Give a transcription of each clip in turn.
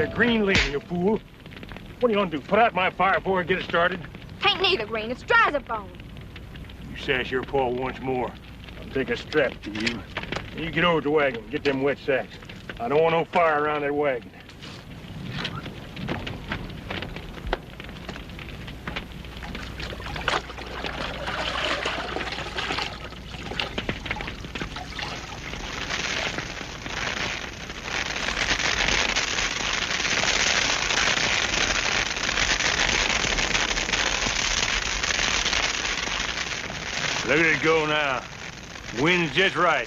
that green lane, you fool. What are you gonna do, put out my fire before I get it started? Ain't neither green, it's dry as a bone. You sass your paw once more, I'll take a strap to you. You get over to the wagon, get them wet sacks. I don't want no fire around that wagon. Look at it go now. Wind's just right.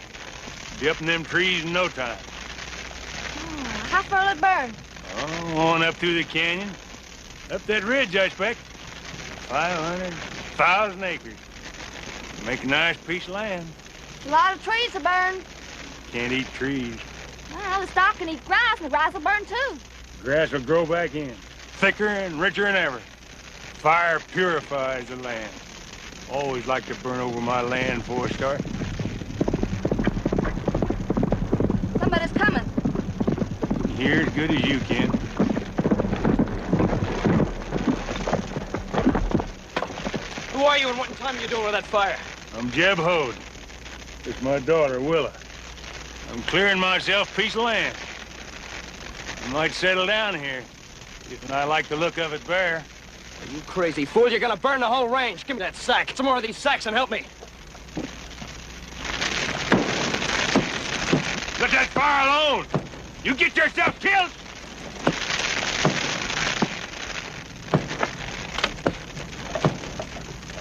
Be up in them trees in no time. How far will it burn? Oh, on up through the canyon. Up that ridge, I expect. 500,000 acres. Make a nice piece of land. A lot of trees to burn. Can't eat trees. Well, the stock can eat grass, and the grass will burn too. Grass will grow back in. Thicker and richer than ever. Fire purifies the land. Always like to burn over my land before I start. Somebody's coming. Here as good as you can. Who are you and what in time are you doing with that fire? I'm Jeb Hode. It's my daughter, Willa. I'm clearing myself a piece of land. I might settle down here, if I like the look of it bare. You crazy fool, you're gonna burn the whole range. Give me that sack. Get some more of these sacks and help me. Let that fire alone! You get yourself killed!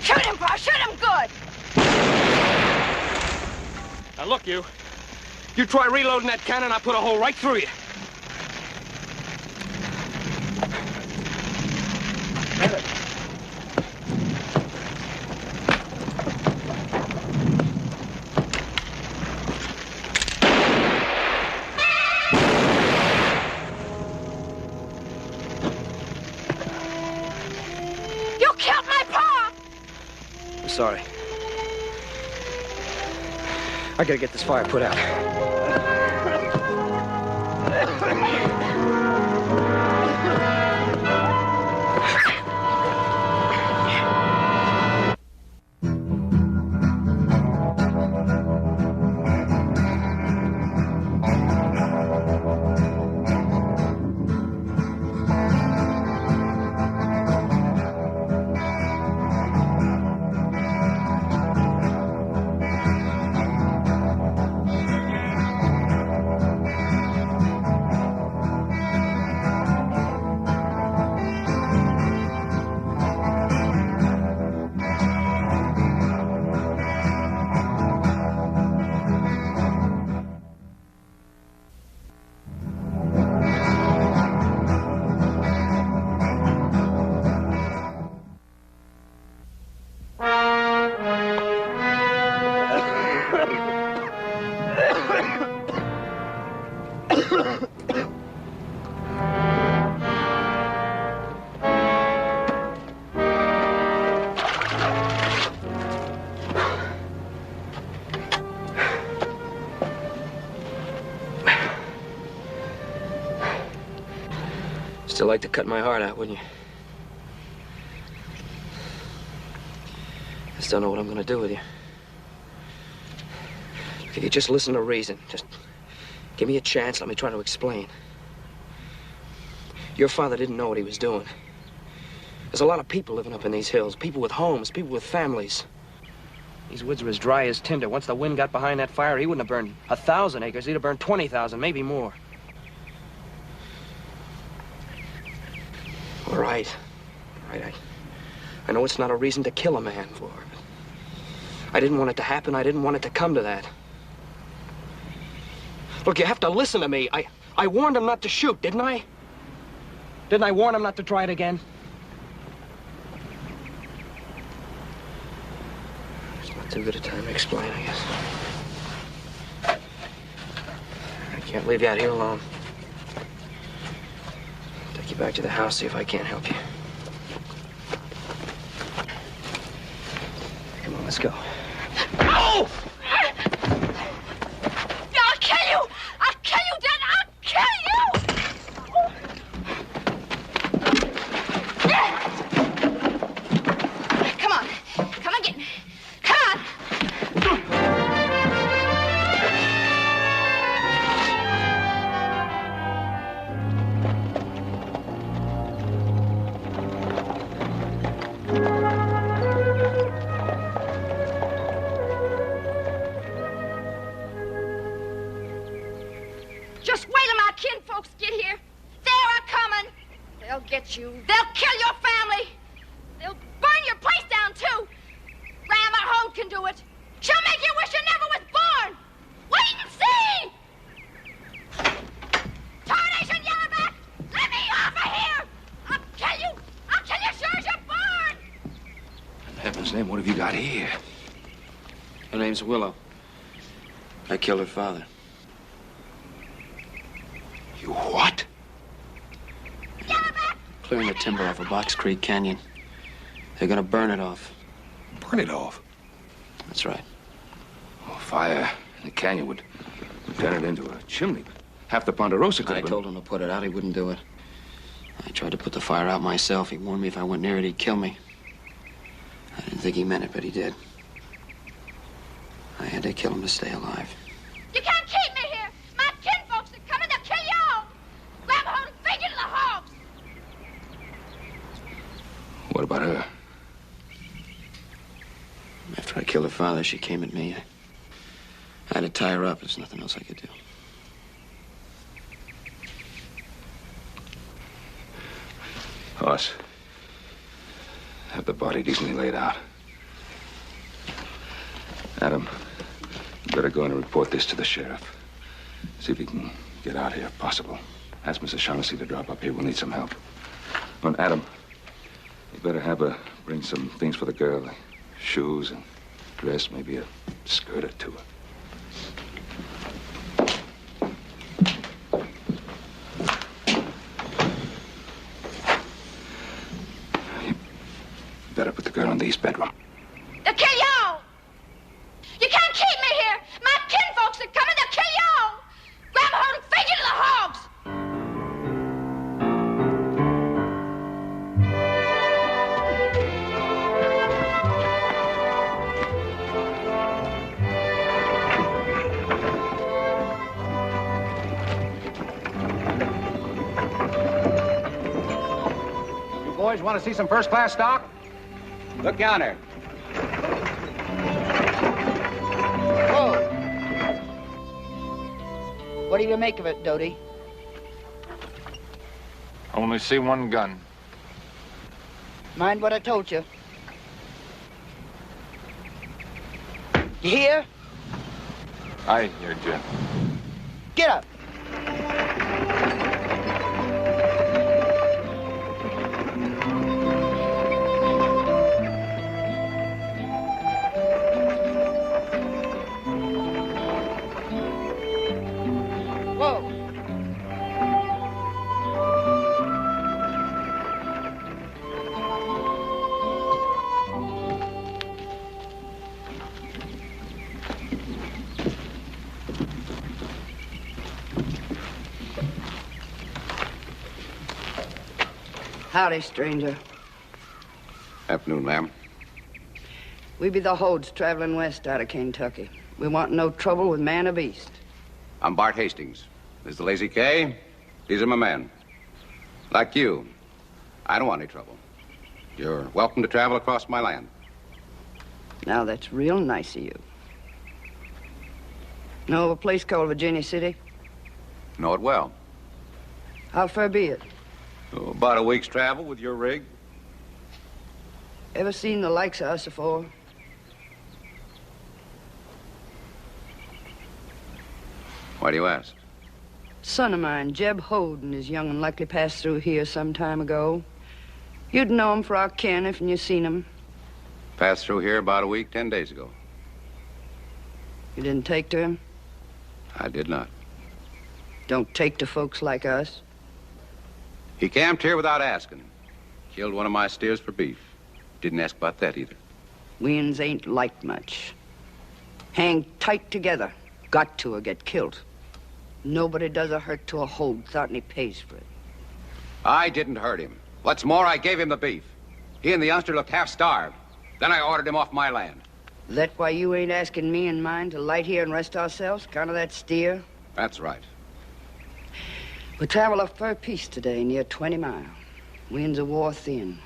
Shoot him, Pa! Shoot him good! Now look, you. You try reloading that cannon, I'll put a hole right through you. Sorry. I gotta get this fire put out. Still like to cut my heart out, wouldn't you? Just don't know what I'm gonna do with you. If you just listen to reason, just give me a chance, let me try to explain. Your father didn't know what he was doing. There's a lot of people living up in these hills, people with homes, people with families. These woods are as dry as tinder. Once the wind got behind that fire, he wouldn't have burned 1,000 acres. He'd have burned 20,000, maybe more. All right. I know it's not a reason to kill a man for, but I didn't want it to happen. I didn't want it to come to that. Look, you have to listen to me. I warned him not to shoot, didn't I? Didn't I warn him not to try it again? It's not too good a time to explain, I guess. I can't leave you out here alone. Take you back to the house, see if I can't help you. Come on, let's go. Oh! I'll kill you! I'll kill you, Dad! I'll kill you! you. They'll kill your family. They'll burn your place down, too. Grandma Holt can do it. She'll make you wish you never was born. Wait and see! Tarnation, Yellowback! Let me off of here! I'll kill you! I'll kill you sure as you're born! In heaven's name, what have you got here? Her name's Willow. I killed her father. You what? Yellowback! Clearing the timber off of Box Creek Canyon. They're gonna burn it off. Burn it off? That's right. Oh, fire in the canyon would turn it into a chimney. Half the Ponderosa could I have been... told him to put it out. He wouldn't do it. I tried to put the fire out myself. He warned me if I went near it, he'd kill me. I didn't think he meant it, but he did. I had to kill him to stay alive. You can't keep me here! My kinfolks are coming to kill you all! Grab hold and feed you to the hogs! What about her? After I killed her father, she came at me. I had to tie her up. There's nothing else I could do. Hoss, have the body decently laid out. Adam, you better go in and report this to the sheriff. See if he can get out here if possible. Ask Mrs. Shaughnessy to drop up here. We'll need some help. And Adam, you better have her bring some things for the girl, like shoes and dress, maybe a skirt or two. You better put the girl in the east bedroom. They'll kill you all! You can't keep me here! My kinfolks are coming to kill you all! Grab hold and feed you to the hogs! You boys want to see some first-class stock? Look yonder. Whoa. What do you make of it, Doty? Only see one gun. Mind what I told you. You hear? I hear you. Get up. Whoa. Howdy, stranger. Afternoon, ma'am. We be the Hodes traveling west out of Kentucky. We want no trouble with man or beast. I'm Bart Hastings. This is the Lazy K. These are my men. Like you, I don't want any trouble. You're welcome to travel across my land. Now, that's real nice of you. Know of a place called Virginia City? Know it well. How far be it? Oh, about a week's travel with your rig. Ever seen the likes of us afore? Why do you ask? Son of mine, Jeb Hode, and his young and likely passed through here some time ago. You'd know him for our kin if you seen him. Passed through here about a week, 10 days ago. You didn't take to him? I did not. Don't take to folks like us. He camped here without asking. Killed one of my steers for beef. Didn't ask about that either. We'ns ain't like much. Hang tight together. Got to or get killed. Nobody does a hurt to a Hode without any pays for it. I didn't hurt him. What's more, I gave him the beef. He and the youngster looked half-starved. Then I ordered him off my land. That why you ain't asking me and mine to light here and rest ourselves? Kind of that steer? That's right. We travel a fur piece today, near 20 mile. Winds are war thin.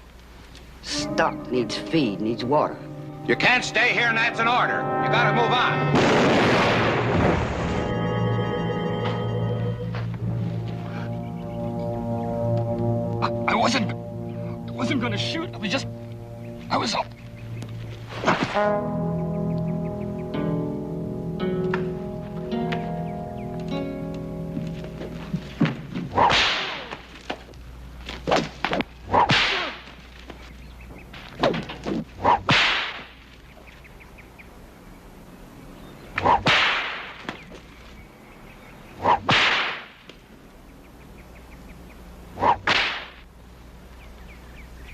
Stock needs feed, needs water. You can't stay here, and that's an order. You gotta move on. I wasn't... wasn't gonna shoot. I was up.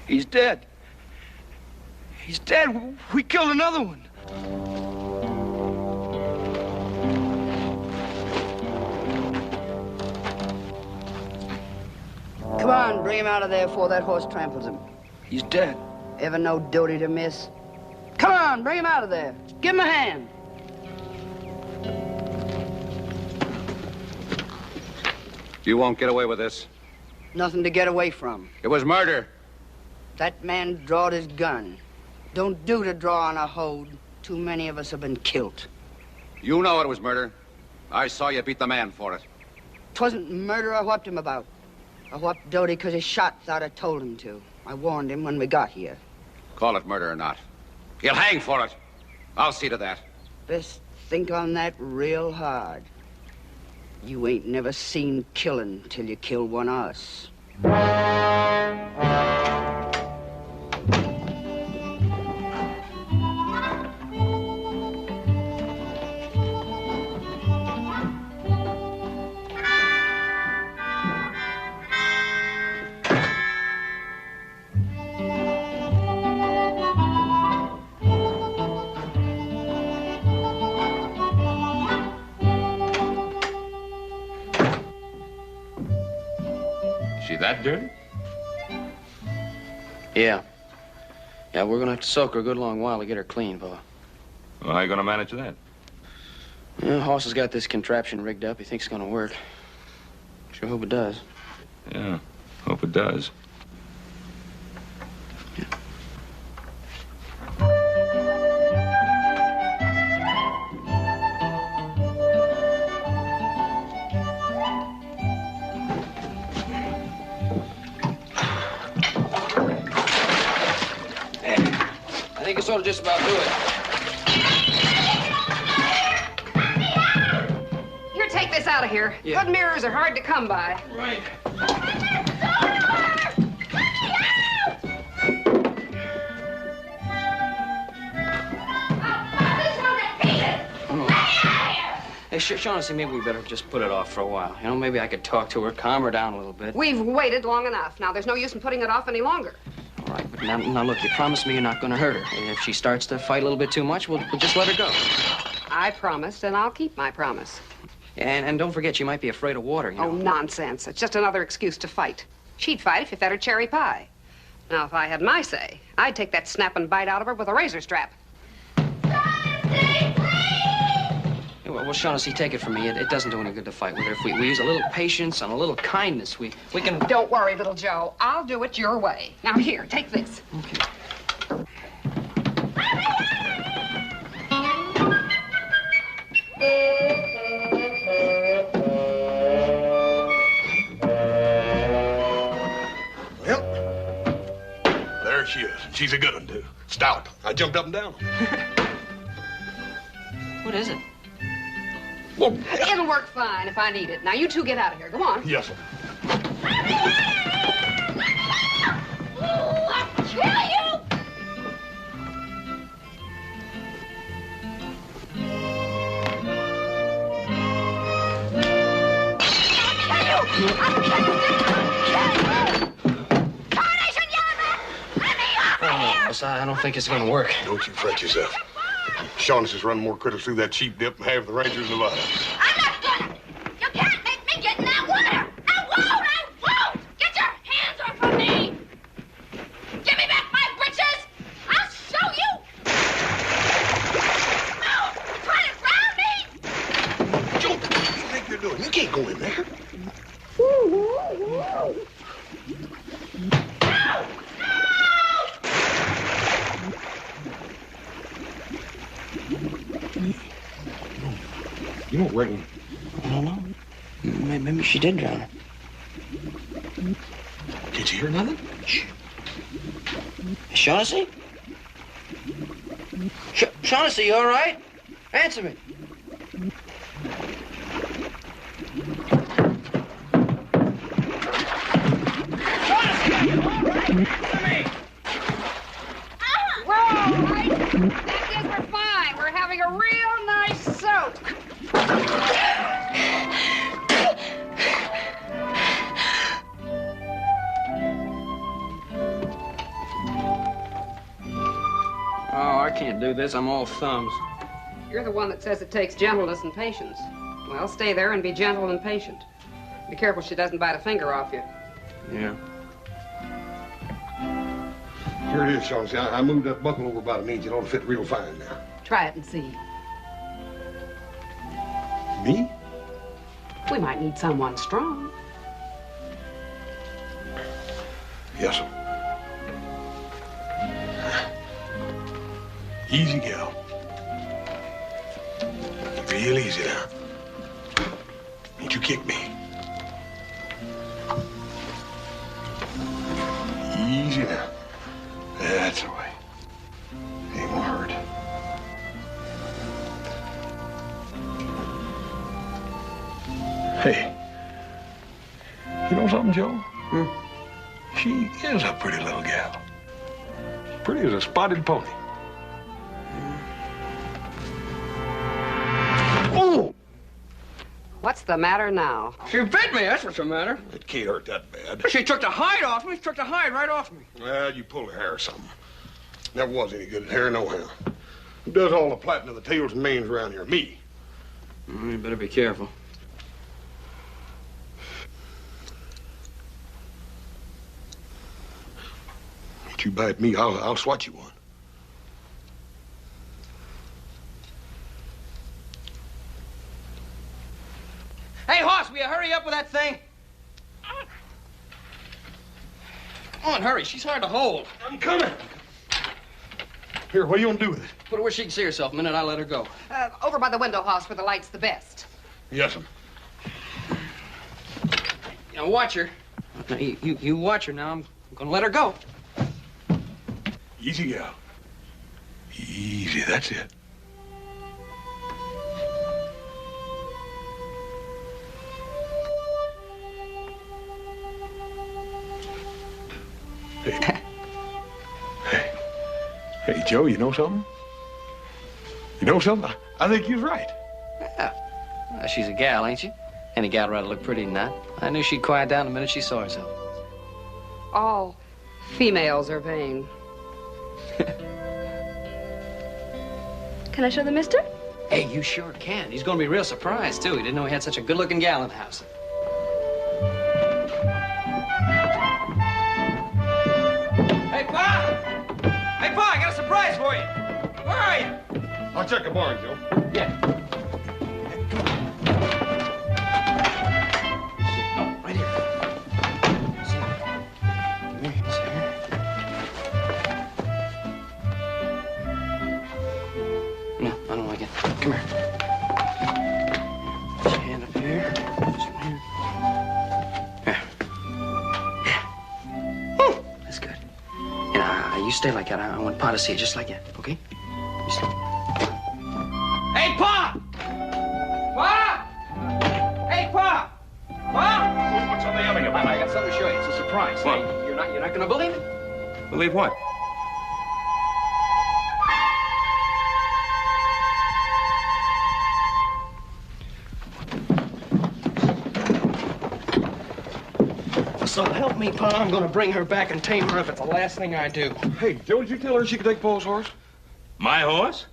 He's dead. He's dead. We killed another one. Come on, bring him out of there before that horse tramples him. He's dead. Ever no duty to miss? Come on, bring him out of there. Give him a hand. You won't get away with this. Nothing to get away from. It was murder. That man drawed his gun. Don't do to draw on a hold. Too many of us have been killed. You know it was murder. I saw you beat the man for it. 'Twasn't murder I whopped him about. I whopped Doty because he shot, thought I told him to. I warned him when we got here. Call it murder or not. He'll hang for it. I'll see to that. Best think on that real hard. You ain't never seen killing till you kill one of us. She that dirty? Yeah. Yeah, we're gonna have to soak her a good long while to get her clean, Bo. Well, how you gonna manage that? Yeah, Hoss has got this contraption rigged up. He thinks it's gonna work. Sure hope it does. Yeah, hope it does. I think this ought to just about do it. Here, take this out of here. Yeah. Good mirrors are hard to come by. Right. Hey, Shaughnessy, maybe we better just put it off for a while. You know, maybe I could talk to her, calm her down a little bit. We've waited long enough. Now, there's no use in putting it off any longer. All right, but now look, you promised me you're not going to hurt her. If she starts to fight a little bit too much, we'll just let her go. I promised, and I'll keep my promise. And don't forget, she might be afraid of water, you know. Oh, nonsense. It's just another excuse to fight. She'd fight if you fed her cherry pie. Now, if I had my say, I'd take that snap and bite out of her with a razor strap. Well, Shaughnessy, take it from me. It doesn't do any good to fight with her. If we use a little patience and a little kindness, we can... Don't worry, little Joe. I'll do it your way. Now, here, take this. Okay. Well, there she is. She's a good one, too. Stout. I jumped up and down. What is it? Well, It'll work fine if I need it. Now, you two get out of here. Go on. yes, sir. I'll kill you! I don't think it's going to work. Don't you fret yourself. Shaughnessy's running more critters through that sheep dip than half the Rangers alive. I'm not gonna! You can't make me get in that water! I won't! I won't! Get your hands off of me! Give me back my britches! I'll show you! No! You're trying to drown me! Joe, what do you think you're doing? You can't go in there. You don't reckon? I don't know. Maybe she did drown her. Did you hear nothing? Shh. Shaughnessy? Shaughnessy, you all right? Answer me. Shaughnessy, you all right? Answer me. We're all right. That is, we're fine. We're having a real nice soak. Oh, I can't do this. I'm all thumbs. You're the one that says it takes gentleness and patience. Well, stay there and be gentle and patient. Be careful she doesn't bite a finger off you. Yeah. Here it is, Shaughnessy. I moved that buckle over about an inch. It ought to fit real fine now. Try it and see. Me? We might need someone strong. Yes, sir. Easy, gal. Real easy now. Ain't you kick me. Easy now. That's the way. Ain't gonna hurt. Hey. You know something, Joe? She is a pretty little gal. Pretty as a spotted pony. Oh! What's the matter now? She bit me, that's what's the matter. It can't hurt that bad. She took the hide off me. She took the hide right off me. Well, you pulled her hair or something. Never was any good at hair, no how. Who does all the plaiting of the tails and manes around here? Me. You better be careful. Don't you bite me, I'll swat you one. Hey, Hoss, will you hurry up with that thing? Come on, hurry. She's hard to hold. I'm coming. Here, what are you gonna do with it? Put her where she can see herself. A minute, I let her go. Over by the window, Hoss, where the light's the best. Yes, sir. Now, watch her. Now, you watch her now. I'm gonna let her go. Easy, gal. Easy, that's it. Hey, Joe, you know something? You know something? I think you're right. Yeah. She's a gal, ain't she? Any gal rather look pretty than that. I knew she'd quiet down the minute she saw herself. All females are vain. Can I show the mister? Hey, you sure can. He's gonna be real surprised, too. He didn't know he had such a good-looking gal in the house. Hey, Pa! Hey, Pa, I got a surprise for you. Where are you? I'll check the barn, Joe. Yeah. Oh, right here. See? Come here. See her? No, I don't like it. Come here. Put your hand up here. This one here. There. Yeah. Whew, that's good. And you stay like that. I want Pa to see it just like that, okay? You stay. Hey, Pa! Pa! Hey, Pa! Pa! What's all the yelling about? I got something to show you. It's a surprise. What? Hey, you're not gonna believe it? Believe what? So help me, Pa. I'm gonna bring her back and tame her if it's the last thing I do. Hey, Joe, did you tell her she could take Paul's horse? My horse?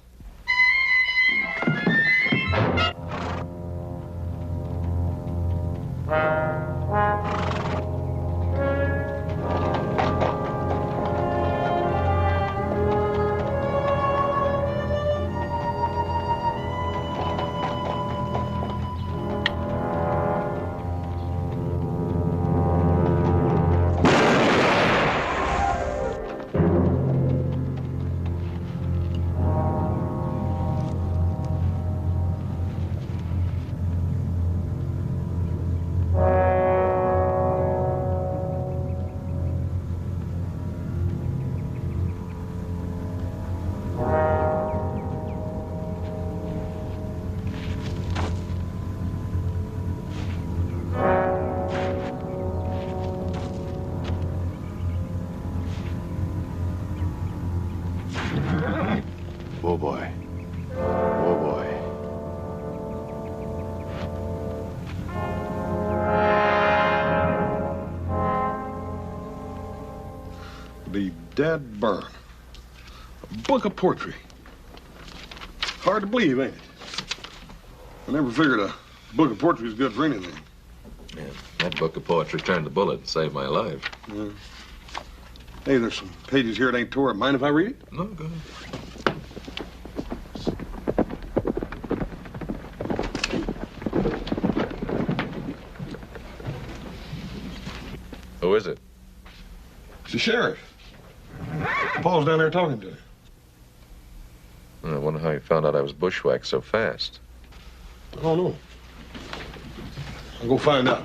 Oh, boy. Be dead burn. A book of poetry. Hard to believe, ain't it? I never figured a book of poetry was good for anything. Yeah, that book of poetry turned the bullet and saved my life. Yeah. Hey, there's some pages here that ain't tore up. Mind if I read it? No, go ahead. Who is it? It's the sheriff. Paul's down there talking to him. I wonder how he found out I was bushwhacked so fast. I don't know. I'll go find out.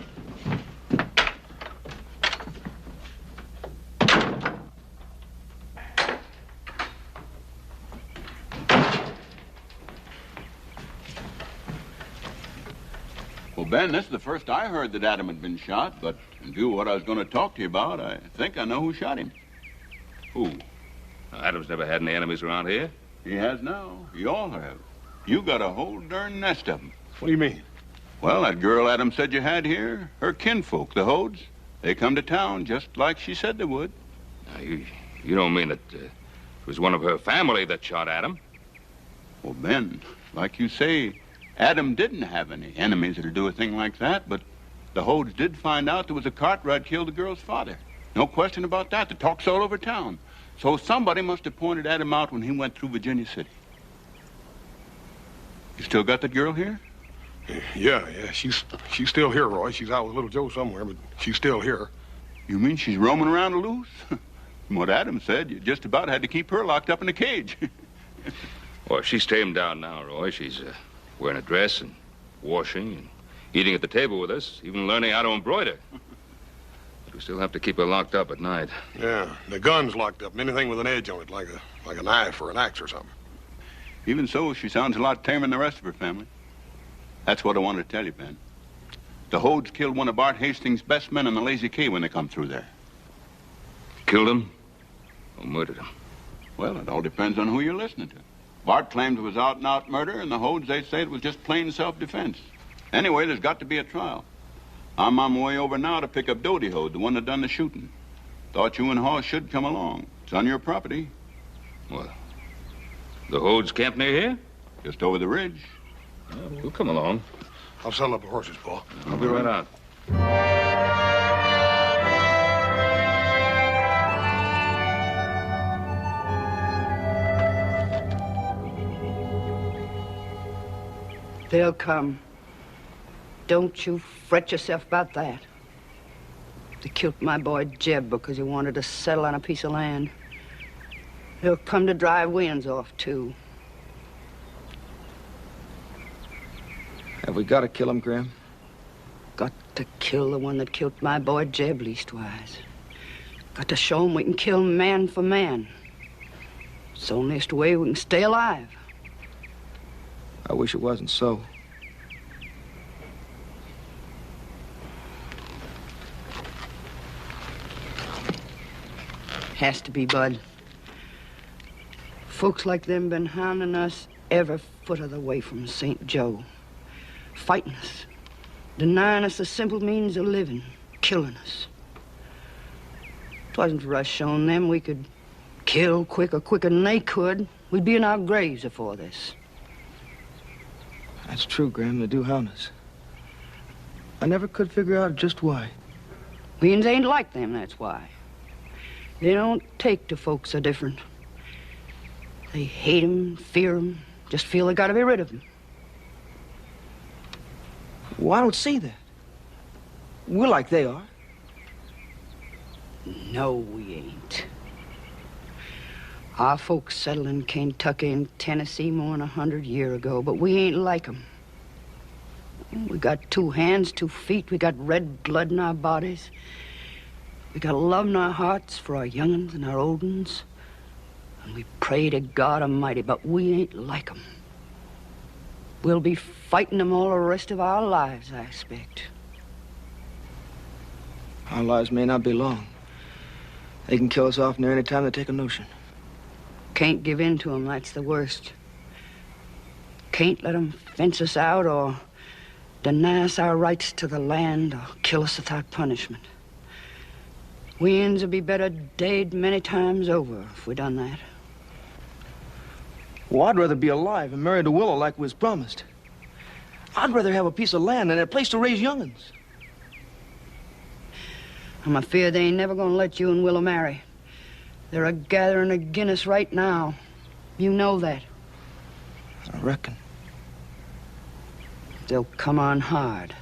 Well, Ben, this is the first I heard that Adam had been shot, but in view of what I was going to talk to you about, I think I know who shot him. Who? Adam's never had any enemies around here. He has now. You all have. You got a whole darn nest of them. What do you mean? Well, that girl Adam said you had here, her kinfolk, the Hodes, they come to town just like she said they would. Now, you don't mean that it was one of her family that shot Adam? Well, Ben, like you say, Adam didn't have any enemies that'd do a thing like that, but the Hodes did find out there was a Cartwright killed the girl's father. No question about that. The talk's all over town. So somebody must have pointed Adam out when he went through Virginia City. You still got that girl here? Yeah. She's still here, Roy. She's out with little Joe somewhere, but she's still here. You mean she's roaming around loose? From what Adam said, you just about had to keep her locked up in a cage. Well, she's tamed down now, Roy. She's wearing a dress and washing and eating at the table with us, even learning how to embroider. But we still have to keep her locked up at night. Yeah, the gun's locked up. Anything with an edge on it, like a knife or an axe or something. Even so, she sounds a lot tamer than the rest of her family. That's what I wanted to tell you, Ben. The Hodes killed one of Bart Hastings' best men on the Lazy K when they come through there. Killed him or murdered him? Well, it all depends on who you're listening to. Bart claimed it was out-and-out murder, and the Hodes, they say it was just plain self-defense. Anyway, there's got to be a trial. I'm on my way over now to pick up Dodie Hode, the one that done the shooting. Thought you and Hoss should come along. It's on your property. Well, the Hodes camp near here? Just over the ridge. Well, we'll come along. I'll settle up the horses, Paul. I'll be right out. They'll come. Don't you fret yourself about that. They killed my boy Jeb because he wanted to settle on a piece of land. They'll come to drive Wayans off, too. Have we got to kill him, Graham? Got to kill the one that killed my boy Jeb, leastwise. Got to show him we can kill man for man. It's the onlyest way we can stay alive. I wish it wasn't so. Has to be, Bud. Folks like them been hounding us every foot of the way from St. Joe. Fighting us. Denying us the simple means of living. Killing us. 'Twasn't for us showing them we could kill quicker than they could. We'd be in our graves before this. That's true, Graham. They do hound us. I never could figure out just why. Weans ain't like them, that's why. They don't take to folks so different. They hate 'em, fear 'em, just feel they gotta be rid of 'em. Well, I don't see that. We're like they are. No, we ain't. Our folks settled in Kentucky and Tennessee more than 100 years ago, but we ain't like 'em. We got 2 hands, 2 feet. We got red blood in our bodies. We got love in our hearts for our young'uns and our old uns. And we pray to God Almighty, but we ain't like 'em. We'll be fighting 'em all the rest of our lives, I expect. Our lives may not be long. They can kill us off near any time they take a notion. Can't give in to 'em, that's the worst. can't let 'em fence us out or deny us our rights to the land or kill us without punishment. We Indians would be better dead many times over if we done that. Well, I'd rather be alive and married to Willow like we was promised. I'd rather have a piece of land than a place to raise young'uns. I'm afeard they ain't never gonna let you and Willow marry. They're a-gathering agin us right now. You know that. I reckon. They'll come on hard.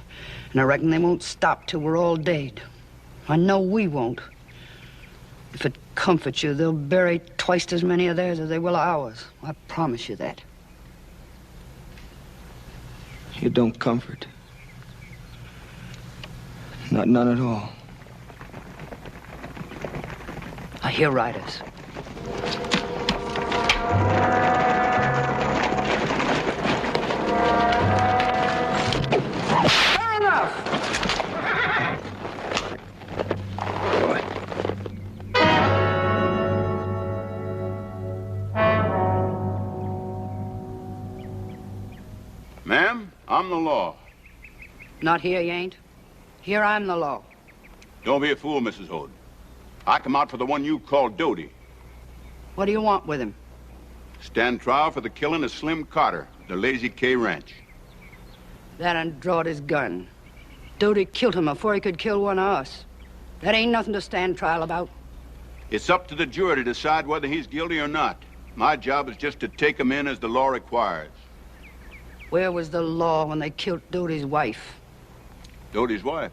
And I reckon they won't stop till we're all dead. I know we won't. If it comforts you, they'll bury twice as many of theirs as they will of ours. I promise you that. You don't comfort. None at all. I hear riders. Fair enough. Ma'am, I'm the law. Not here, you ain't. Here I'm the law. Don't be a fool, Mrs. Hood. I come out for the one you call Doty. What do you want with him? Stand trial for the killing of Slim Carter, the Lazy K Ranch. That and drawed his gun. Doty killed him before he could kill one of us. That ain't nothing to stand trial about. It's up to the jury to decide whether he's guilty or not. My job is just to take him in as the law requires. Where was the law when they killed Doty's wife? Doty's wife?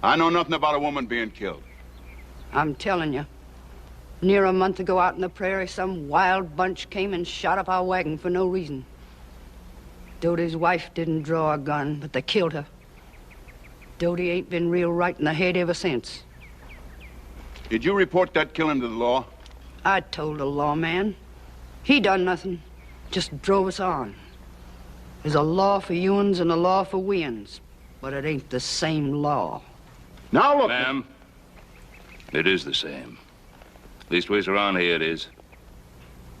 I know nothing about a woman being killed. I'm telling you. Near a month ago out in the prairie, some wild bunch came and shot up our wagon for no reason. Doty's wife didn't draw a gun, but they killed her. Doty ain't been real right in the head ever since. Did you report that killing to the law? I told the lawman. He done nothing, just drove us on. There's a law for you-uns and a law for we-uns, but it ain't the same law. Now look, ma'am. It is the same. Leastways around here it is.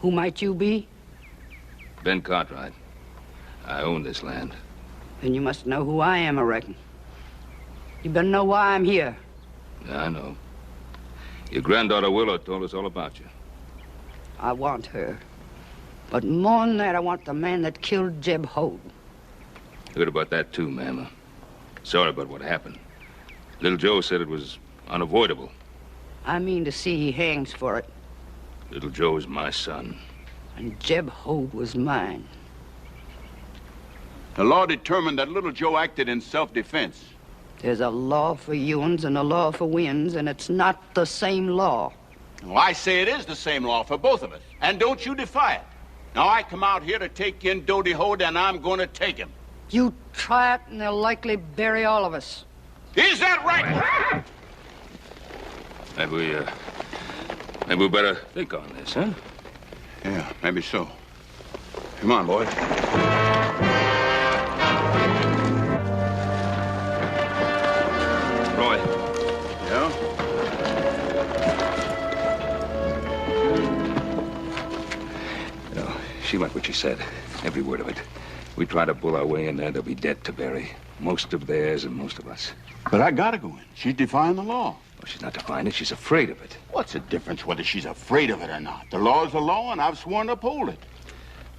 Who might you be? Ben Cartwright. I own this land. Then you must know who I am, I reckon. You better know why I'm here. Yeah, I know. Your granddaughter Willow told us all about you. I want her. But more than that, I want the man that killed Jeb Holt. Heard about that too, ma'am. Sorry about what happened. Little Joe said it was unavoidable. I mean to see he hangs for it. Little Joe is my son. And Jeb Holt was mine. The law determined that little Joe acted in self-defense. There's a law for you-uns and a law for we-uns, and it's not the same law. Well, I say it is the same law for both of us. And don't you defy it. Now, I come out here to take in Doty Holt, and I'm going to take him. You try it, and they'll likely bury all of us. Is that right? Maybe we better think on this, huh? Yeah, maybe so. Come on, boy. Roy. Yeah? You know, she meant what she said. Every word of it. We try to pull our way in there, there'll be dead to bury. Most of theirs and most of us. But I gotta go in. She's defying the law. Well, she's not defying it. She's afraid of it. What's the difference whether she's afraid of it or not? The law is the law, and I've sworn to uphold it.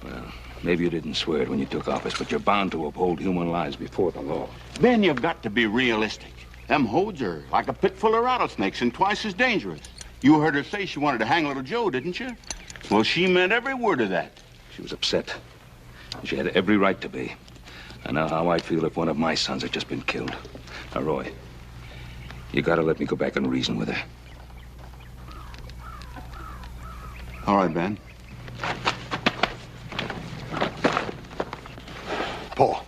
Well, maybe you didn't swear it when you took office, but you're bound to uphold human lives before the law. Ben, you've got to be realistic. Them Hodes are like a pit full of rattlesnakes and twice as dangerous. You heard her say she wanted to hang little Joe, didn't you? Well, she meant every word of that. She was upset. She had every right to be. I know how I'd feel if one of my sons had just been killed. Now, Roy, you gotta let me go back and reason with her. All right, Ben. Paul,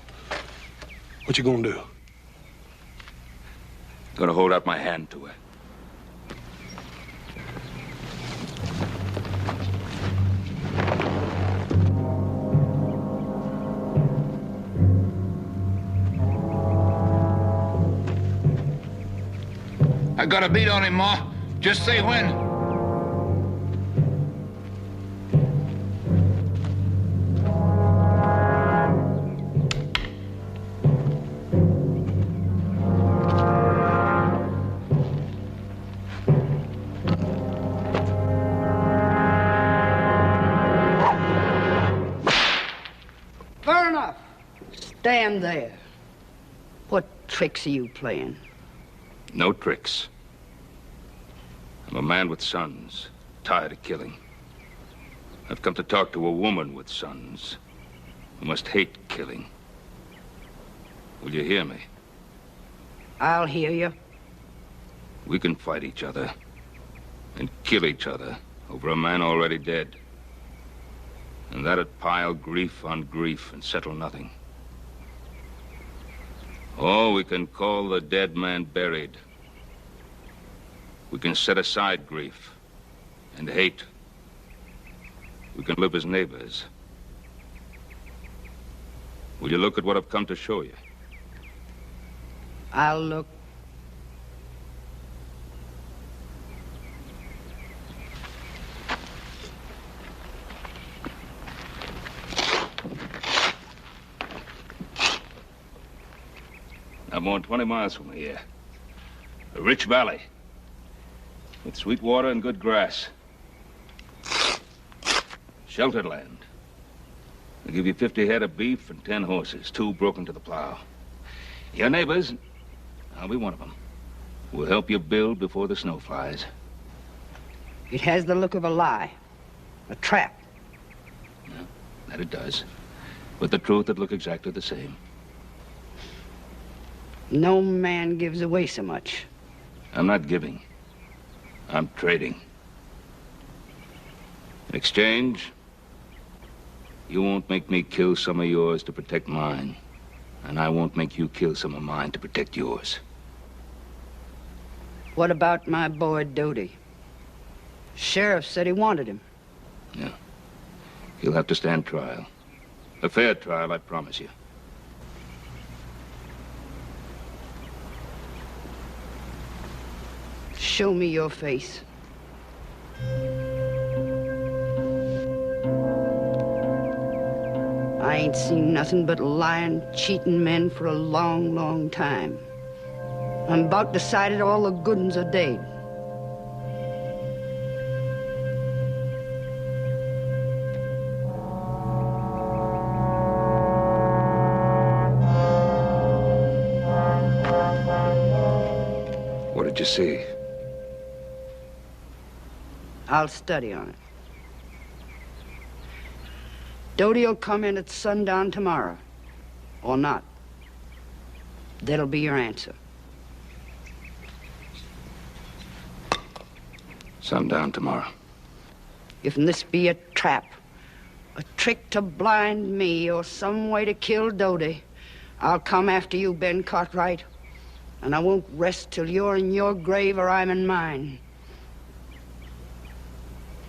what you gonna do? Gonna hold out my hand to her. I got a beat on him, Ma. Just say when. Fair enough. Stand there. What tricks are you playing? No tricks. I'm a man with sons, tired of killing. I've come to talk to a woman with sons who must hate killing. Will you hear me? I'll hear you. We can fight each other and kill each other over a man already dead. And that'd pile grief on grief and settle nothing. Or we can call the dead man buried. We can set aside grief and hate. We can live as neighbors. Will you look at what I've come to show you? I'll look. I'm more than 20 miles from here. A rich valley with sweet water and good grass. Sheltered land. I'll give you 50 head of beef and 10 horses, 2 broken to the plow. Your neighbors, I'll be one of them. We'll help you build before the snow flies. It has the look of a lie. A trap. Yeah, that it does. But the truth would look exactly the same. No man gives away so much. I'm not giving. I'm trading. In exchange, you won't make me kill some of yours to protect mine. And I won't make you kill some of mine to protect yours. What about my boy Doty? Sheriff said he wanted him. Yeah. He'll have to stand trial. A fair trial, I promise you. Show me your face. I ain't seen nothing but lying, cheating men for a long, long time. I'm about decided all the good uns are dead. What did you see? I'll study on it. Doty'll come in at sundown tomorrow. Or not. That'll be your answer. Sundown tomorrow. If this be a trap, a trick to blind me, or some way to kill Doty, I'll come after you, Ben Cartwright. And I won't rest till you're in your grave or I'm in mine.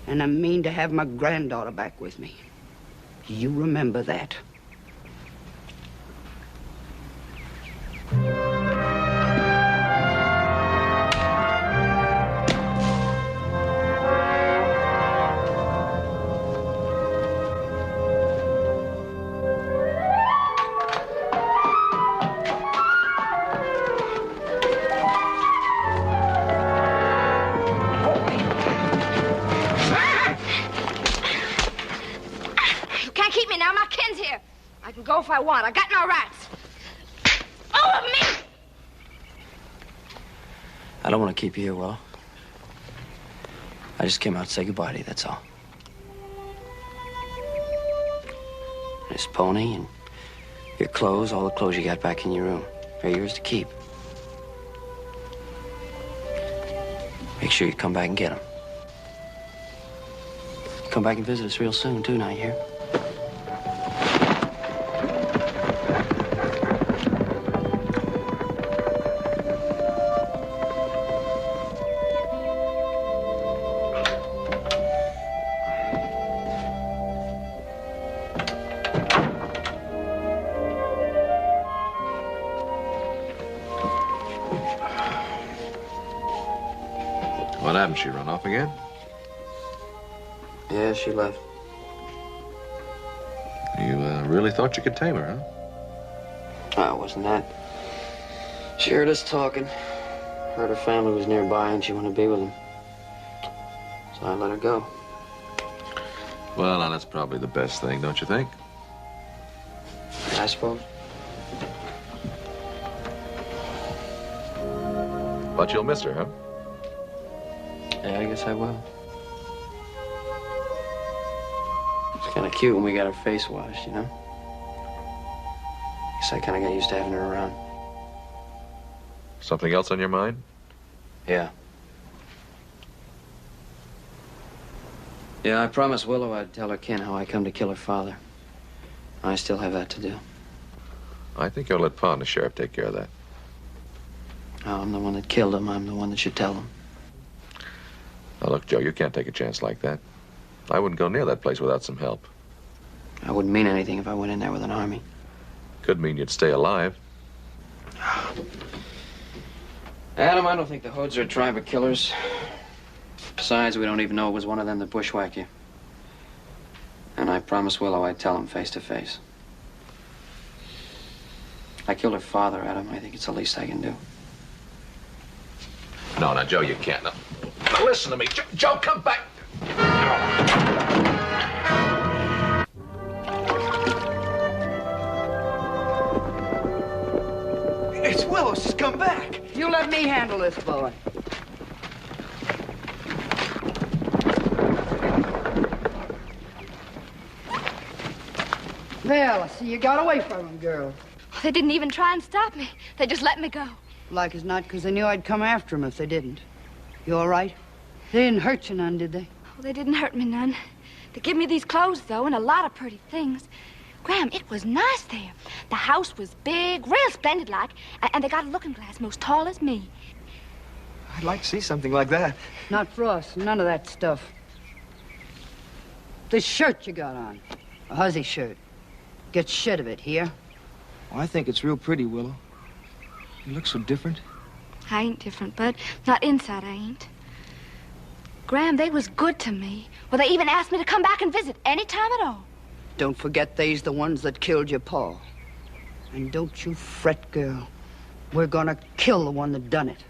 And I mean to have my granddaughter back with me. You remember that. Go if I want. I got no rights. All of me! I don't want to keep you here, Willow. I just came out to say goodbye to you, that's all. This pony and your clothes, all the clothes you got back in your room, are yours to keep. Make sure you come back and get them. Come back and visit us real soon, too, now you hear? What happened? She run off again? Yeah, she left. You really thought you could tame her, huh? Oh, it wasn't that. She heard us talking. Heard her family was nearby and she wanted to be with them. So I let her go. Well, now that's probably the best thing, don't you think? I suppose. But you'll miss her, huh? Yeah, I guess I will. It's kind of cute when we got her face washed, you know? Guess I kind of got used to having her around. Something else on your mind? Yeah. Yeah, I promised Willow I'd tell her Ken how I come to kill her father. I still have that to do. I think you'll let Pa and the sheriff take care of that. Oh, I'm the one that killed him. I'm the one that should tell him. Now, look, Joe, you can't take a chance like that. I wouldn't go near that place without some help. I wouldn't mean anything if I went in there with an army. Could mean you'd stay alive. Adam, I don't think the Hodes are a tribe of killers. Besides, we don't even know it was one of them that bushwhacked you. And I promised Willow I'd tell him face to face. I killed her father, Adam. I think it's the least I can do. No, now, Joe, you can't. Now listen to me. Joe, come back. It's Willow. She's come back. You let me handle this, boy. Well, I see you got away from him, girl. They didn't even try and stop me. They just let me go. Like as not, because they knew I'd come after him if they didn't. You all right? They didn't hurt you none, did they? Oh, they didn't hurt me none. They give me these clothes, though, and a lot of pretty things. Graham, it was nice there. The house was big, real splendid-like, and they got a looking glass most tall as me. I'd like to see something like that. Not for us. None of that stuff. This shirt you got on, a huzzy shirt. Get shit of it, here. Oh, I think it's real pretty, Willow. You look so different. I ain't different, Bud. Not inside, I ain't. Graham, they was good to me. Well, they even asked me to come back and visit any time at all. Don't forget they's the ones that killed your pa. And don't you fret, girl. We're gonna kill the one that done it.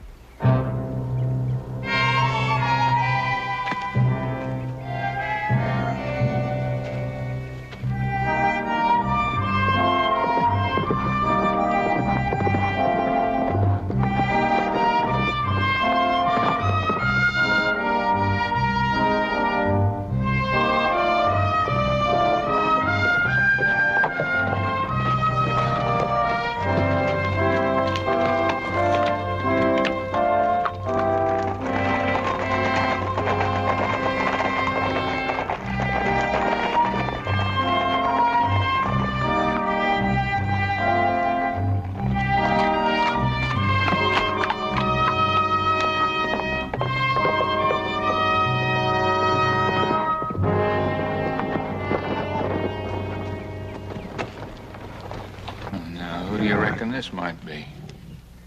This might be.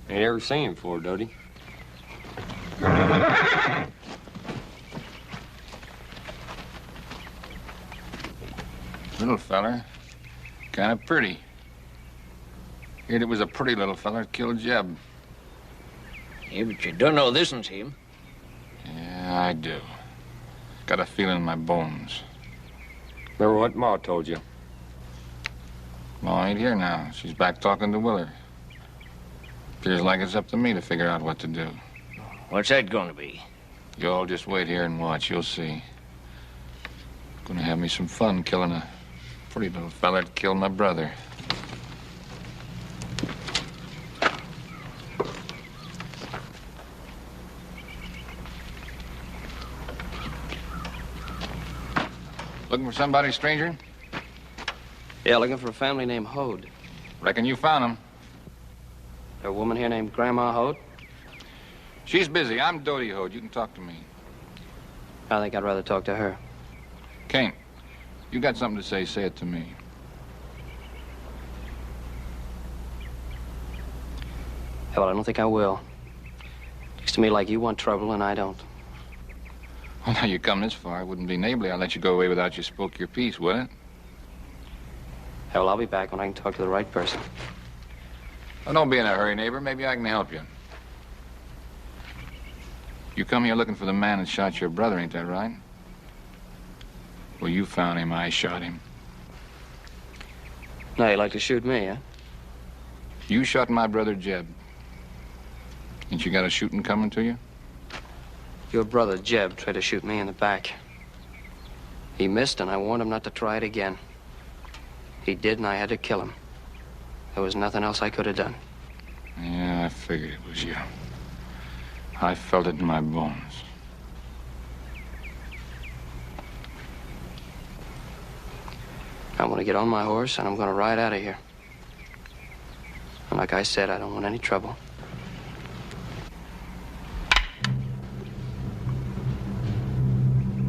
Ain't ever seen him before, Dodie. Little feller. Kind of pretty. Heard it was a pretty little feller that killed Jeb. Yeah, but you don't know this one's him. Yeah, I do. Got a feeling in my bones. Remember what Ma told you? Ma ain't here now. She's back talking to Willard. Appears like it's up to me to figure out what to do. What's that gonna be? You all just wait here and watch. You'll see. Gonna have me some fun killing a pretty little fella that killed my brother. Looking for somebody, stranger? Yeah, looking for a family named Hode. Reckon you found him. There a woman here named Grandma Hode? She's busy. I'm Dodie Hode. You can talk to me. I think I'd rather talk to her. Kane, you got something to say it to me. Well, I don't think I will. Looks to me like you want trouble and I don't. Well, now you come this far. It wouldn't be neighborly. I'll let you go away without you spoke your piece, would it? Hell, I'll be back when I can talk to the right person. Well, don't be in a hurry, neighbor. Maybe I can help you. You come here looking for the man that shot your brother, ain't that right? Well, you found him. I shot him. Now you like to shoot me, huh? You shot my brother Jeb. Ain't you got a shooting coming to you? Your brother Jeb tried to shoot me in the back. He missed, and I warned him not to try it again. He did, and I had to kill him. There was nothing else I could have done. Yeah, I figured it was you. I felt it in my bones. I'm gonna get on my horse, and I'm gonna ride out of here. And like I said, I don't want any trouble.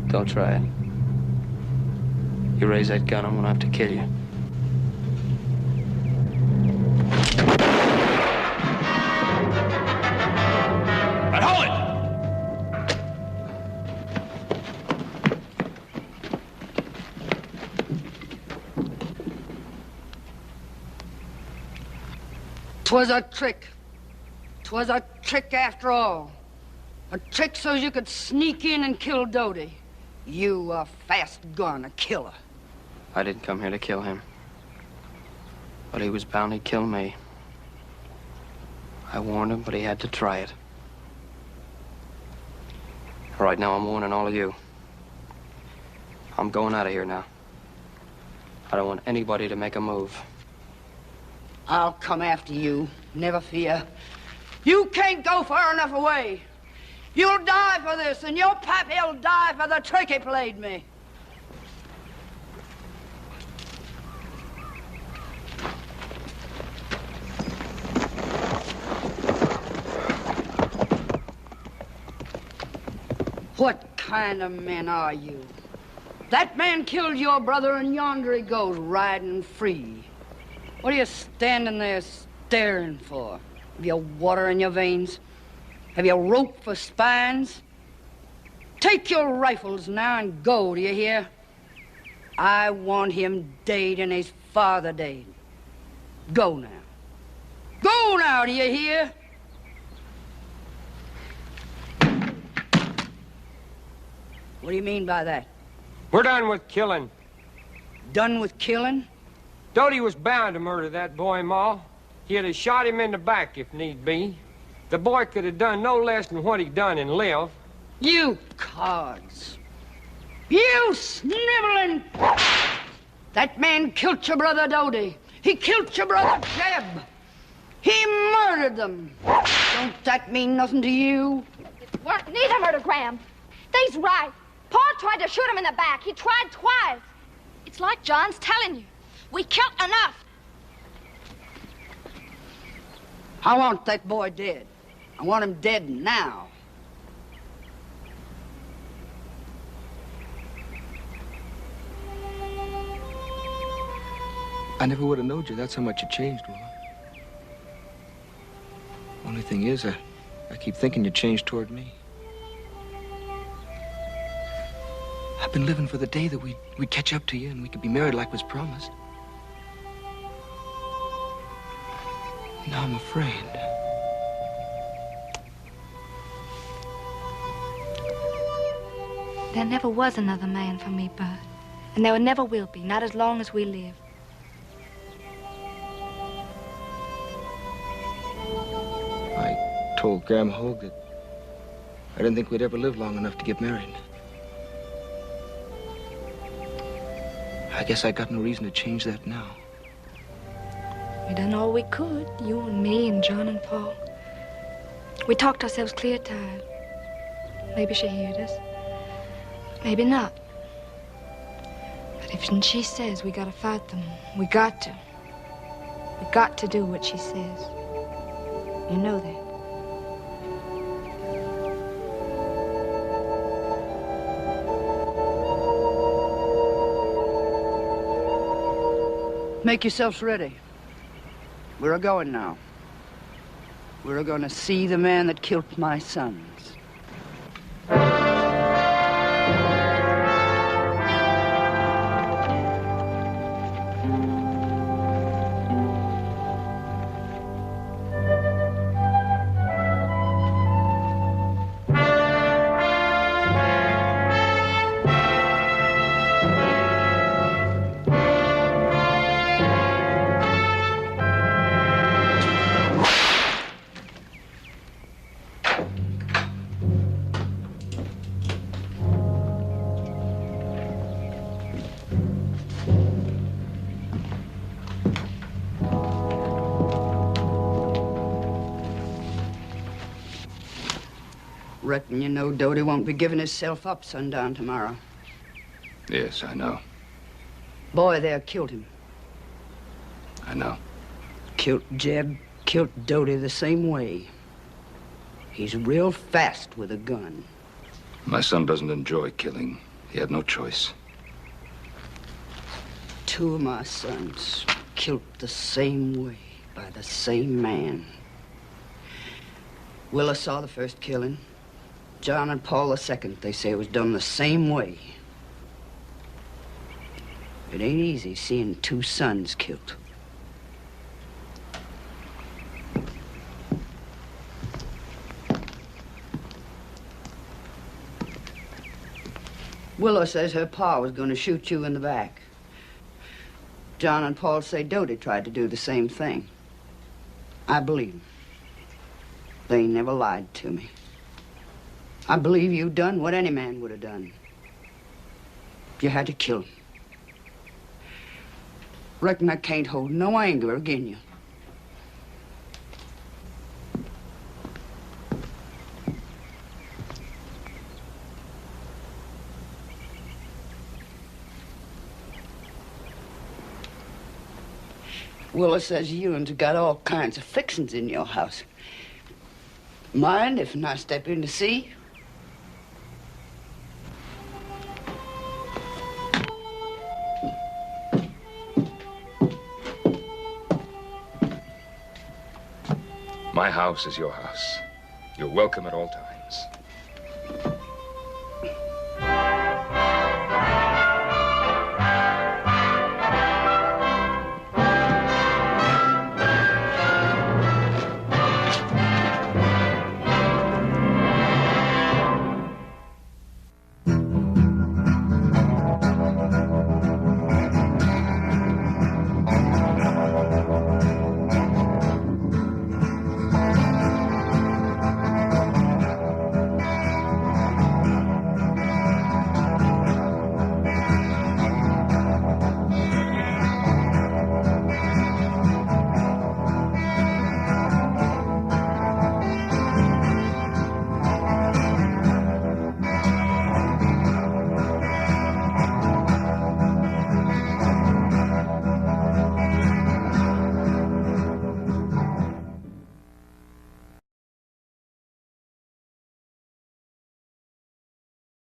Don't try it. You raise that gun, I'm gonna have to kill you. But hold it! 'Twas a trick. 'Twas a trick after all. A trick so you could sneak in and kill Doty. You a fast gun, a killer. I didn't come here to kill him. But he was bound to kill me. I warned him, but he had to try it. All right, now I'm warning all of you. I'm going out of here now. I don't want anybody to make a move. I'll come after you, never fear. You can't go far enough away. You'll die for this, and your pappy'll die for the trick he played me. What kind of men are you? That man killed your brother, and yonder he goes riding free. What are you standing there staring for? Have you water in your veins? Have you rope for spines? Take your rifles now and go, do you hear? I want him dead and his father dead. Go now. Go now, do you hear? What do you mean by that? We're done with killing. Done with killing? Doty was bound to murder that boy, Ma. He'd have shot him in the back if need be. The boy could have done no less than what he done and live. You cards. You sniveling... That man killed your brother Doty. He killed your brother Jeb. He murdered them. Don't that mean nothing to you? It weren't neither murder, Graham. They's right. Pa tried to shoot him in the back. He tried twice. It's like John's telling you. We killed enough. I want that boy dead. I want him dead now. I never would have known you. That's how much you changed, Willa. Only thing is, I keep thinking you changed toward me. I've been living for the day that we'd catch up to you and we could be married like was promised. Now I'm afraid. There never was another man for me, Bud. And there never will be, not as long as we live. I told Graham Hogue that I didn't think we'd ever live long enough to get married. I guess I got no reason to change that now. We done all we could, you and me and John and Paul. We talked ourselves clear tired. Maybe she heard us. Maybe not. But if she says we gotta fight them, we got to. We got to do what she says. You know that. Make yourselves ready. We're a-going now. We're a-going to see the man that killed my sons. Reckon you know Doty won't be giving himself up sundown tomorrow. Yes, I know. Boy there killed him. I know. Killed Jeb, killed Doty the same way. He's real fast with a gun. My son doesn't enjoy killing. He had no choice. Two of my sons killed the same way by the same man. Willa saw the first killing. John and Paul the second, they say, was done the same way. It ain't easy seeing two sons killed. Willow says her pa was going to shoot you in the back. John and Paul say Doty tried to do the same thing. I believe them. They never lied to me. I believe you done what any man would have done. You had to kill him. Reckon I can't hold no anger agin you. Willa says you've got all kinds of fixings in your house. Mind if I step in to see? My house is your house. You're welcome at all times.